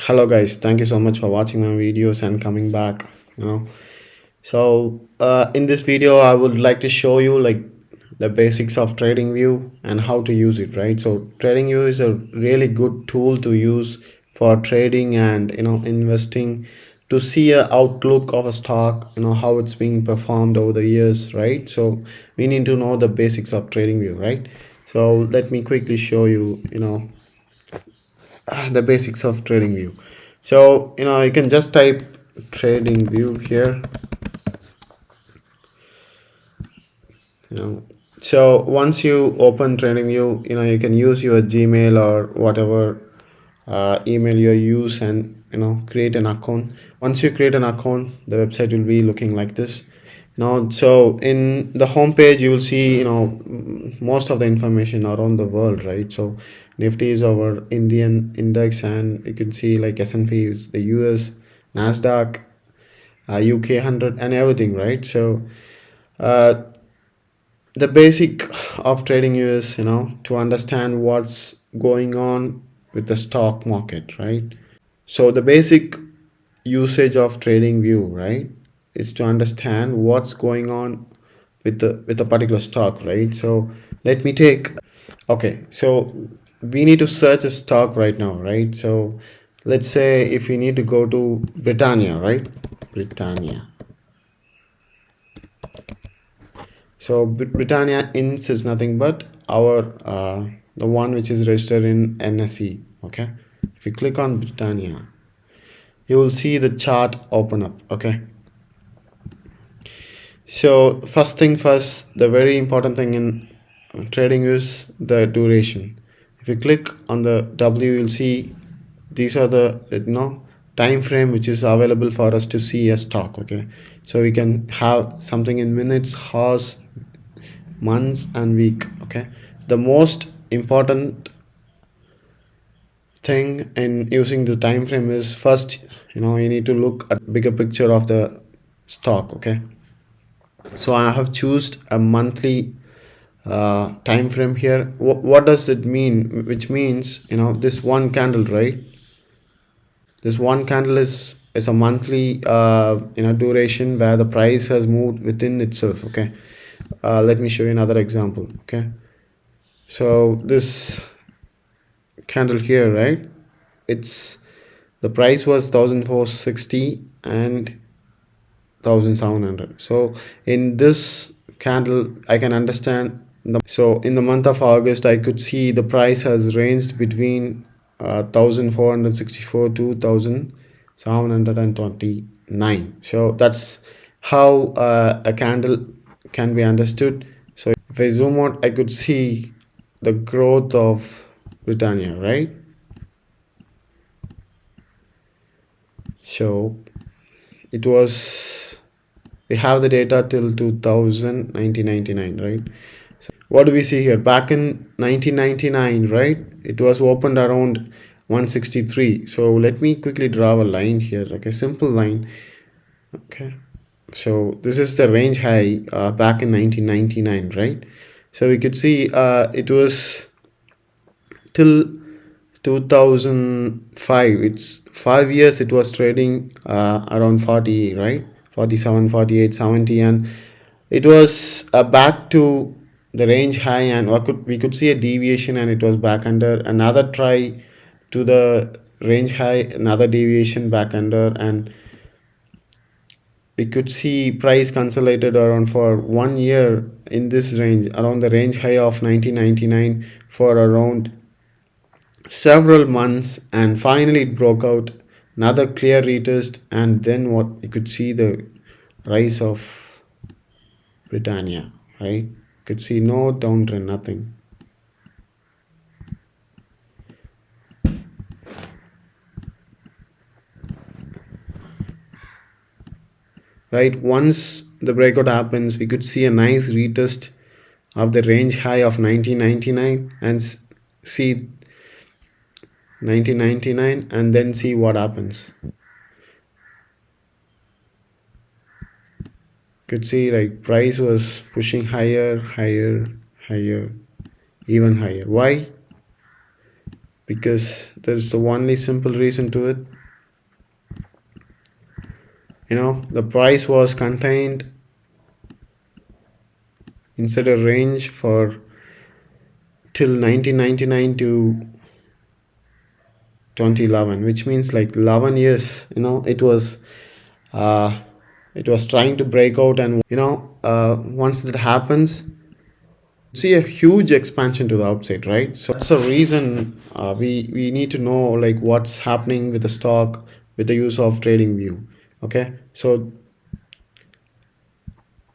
Hello guys, thank you so much for watching my videos and coming back. In this video I would like to show you like the basics of TradingView and how to use it, right? So TradingView is a really good tool to use for trading and investing, to see a outlook of a stock, how it's being performed over the years, right? So we need to know the basics of TradingView, right? So let me quickly show you, the basics of TradingView. So you can just type TradingView here. you know so once you open TradingView, you can use your Gmail or whatever email you use, and create an account. Once you create an account, the website will be looking like this. So in the home page you will see most of the information around the world, right? So Nifty is our Indian index, and you can see like S&P is the US, Nasdaq, UK 100, and everything, right? So uh, the basic of trading is to understand what's going on with the stock market, right? So the basic usage of TradingView, right, is to understand what's going on with a particular stock, right? So let me take, okay, so we need to search a stock right now, right? So let's say if we need to go to Britannia, right? Britannia. So Britannia Inc is nothing but our the one which is registered in NSE. Okay, if you click on Britannia, you will see the chart open up. Okay, so first thing first, the very important thing in trading is the duration. If you click on the W, you'll see these are the time frame which is available for us to see a stock. Okay, so we can have something in minutes, hours, months, and week. Okay, the most important thing in using the time frame is first, you need to look at bigger picture of the stock. Okay, so I have chosen a monthly time frame here. What does it mean? Which means this one candle, right? This one candle is a monthly duration where the price has moved within itself. Okay, let me show you another example. Okay, so this candle here, right, it's the price was 1460 and 1700. So in this candle I can understand so in the month of August I could see the price has ranged between 1464 to 1729. So that's how a candle can be understood. So if I zoom out, I could see the growth of Britannia, right? So it was, we have the data till 1999, right? So what do we see here? Back in 1999, right, it was opened around 163. So let me quickly draw a line here, like a simple line. Okay, so this is the range high back in 1999, right? So we could see it was till 2005. It's 5 years it was trading around 40, right? 47, 48, 70, and it was back to the range high, and we could see a deviation, and it was back under another try to the range high, another deviation back under, and we could see price consolidated around for 1 year in this range, around the range high of 1999 for around several months, and finally it broke out, another clear retest, and then what you could see the rise of Britannia, right? You could see no downtrend, nothing. Right, once the breakout happens, we could see a nice retest of the range high of 1999, and see 1999, and then see what happens. Could see like price was pushing higher, higher, higher, even higher. Why? because there's the only simple reason to it. The price was contained inside a range for till 1999 to 2011, which means like 11 years. Uh, it was trying to break out, and once that happens, see a huge expansion to the outside, right? So that's the reason we need to know like what's happening with the stock with the use of trading view. Okay, so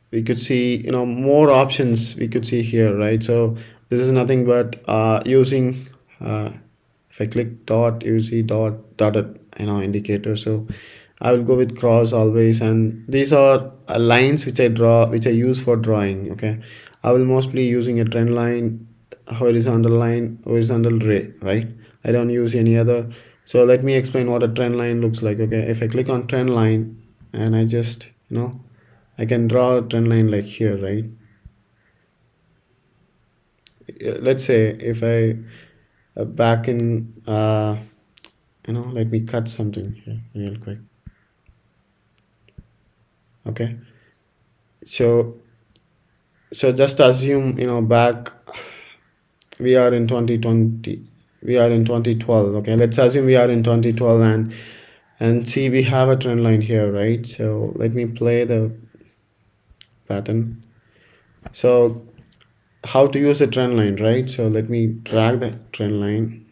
we could see more options we could see here, right? So this is nothing but using if I click dot, you see dotted indicator. So I will go with cross always, and these are lines which I use for drawing. Okay, I will mostly using a trend line, horizontal ray, right? I don't use any other. So let me explain what a trend line looks like. Okay, if I click on trend line and I just I can draw a trend line like here, right? Let's say if I back in let me cut something here real quick. Okay, so just assume back we are in 2020, we are in 2012. Okay, let's assume we are in 2012, and see we have a trend line here, right? So let me play the pattern. So how to use a trend line, right? So let me drag the trend line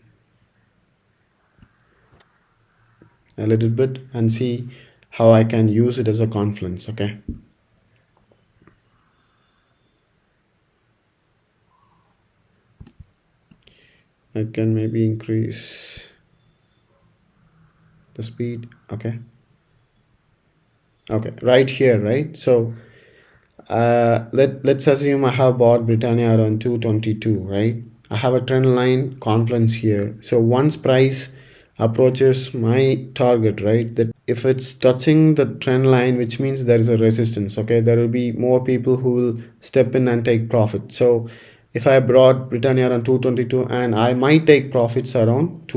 a little bit and see how I can use it as a confluence. Okay, I can maybe increase the speed. Okay, right here, right? So let's assume I have bought Britannia around 222, right? I have a trend line confluence here. So once price approaches my target, right, that if it's touching the trend line, which means there is a resistance. Okay, there will be more people who will step in and take profit. So if I brought Britannia around 222, and I might take profits around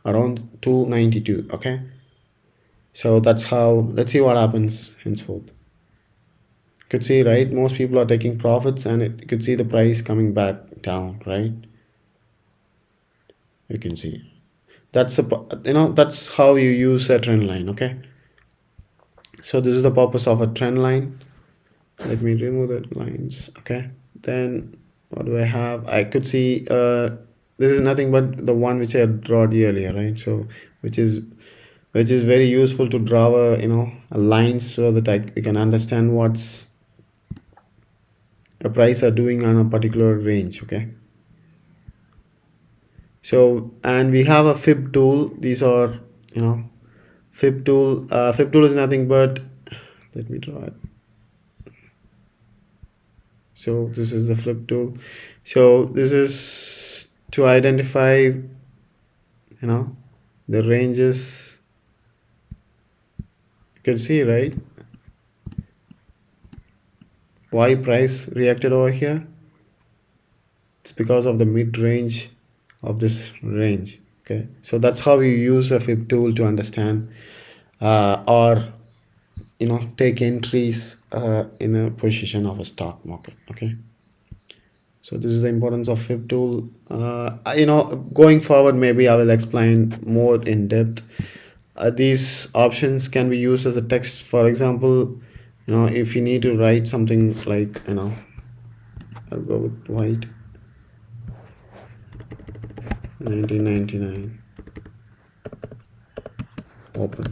292. Okay, so that's how. Let's see what happens henceforth. Could see, right, most people are taking profits, and you could see the price coming back down, right? You can see that's how you use a trend line. Okay, so this is the purpose of a trend line. Let me remove the lines. Okay, then what do I have? I could see this is nothing but the one which I drawn earlier, right? So which is very useful to draw a lines, so that we can understand what's a price are doing on a particular range. Okay, so and we have a fib tool. These are fib tool. Fib tool is nothing but, let me draw it. So this is the flip tool. So this is to identify the ranges. You can see, right, why price reacted over here. It's because of the mid range of this range. Okay, so that's how you use a fib tool to understand or take entries in a position of a stock market. Okay, so this is the importance of fib tool. Going forward, maybe I will explain more in depth. These options can be used as a text. For example, if you need to write something like I'll go with white 1999 open.